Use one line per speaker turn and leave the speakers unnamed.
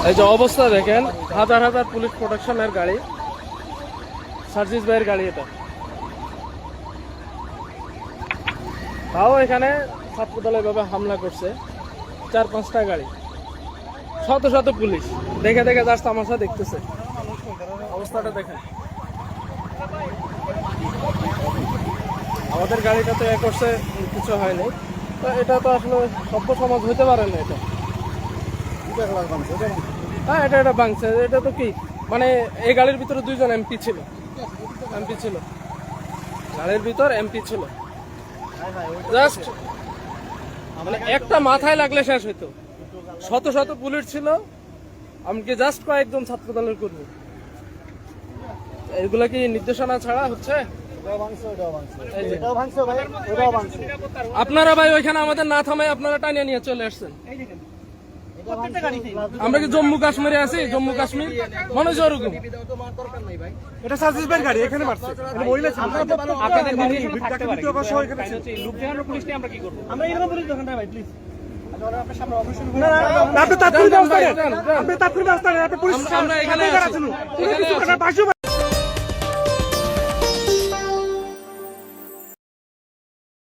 এই যে অবস্থা দেখেন, হাজার হাজার পুলিশ প্রোটেকশনের গাড়ি, সার্জিস ভাইয়ের গাড়ি এটা। তাও এখানে ছাত্রদল এভাবে হামলা করছে, 4-5টা গাড়ি, শত শত পুলিশ দেখে দেখে জাস্ট তামাশা দেখতেছে। অবস্থাটা দেখেন, আমাদের গাড়িটা তো এ করছে, কিছু হয়নি। তো এটা তো আসলে সভ্য সমাজ হইতে পারে না। এটা হ্যাঁ, এটা ভাঙছে। এটা তো কি মানে, এই গাড়ির ভিতরে 2জন এমপি ছিল, গাড়ির ভিতর এমপি ছিল। জাস্ট মানে একটা মাথায় লাগলে শেষ হইতো। শত শত পুলিশ ছিল, এমনকি জাস্ট কয়েকজন ছাত্র দলের কর্মী। এগুলা কি নির্দেশনা ছাড়া হচ্ছে? আপনারা ভাই ওইখানে আমাদের না থামায় আপনারা টানিয়ে নিয়ে চলে আসছেন। আমরা কি জম্মু কাশ্মীরে আছি? জম্মু কাশ্মীর মনে হয় ওরকম।
এটা সার্জিস ভাইয়ের গাড়ি, এখানে মারছে। এটা মহিলা ছিল।
আপনাদের গাড়ি এখানে থাকতে পারে। লোক দেখানোর পুলিশ নিয়ে আমরা কি করব?
আমরা এরকম পুলিশ দোকানটা ভাই প্লিজ। আপনি তাৎক্ষণিক ব্যবস্থা নেন। আপনি তাৎক্ষণিক ব্যবস্থা নেন। আপনি পুলিশ
আমরা এখানে আছি।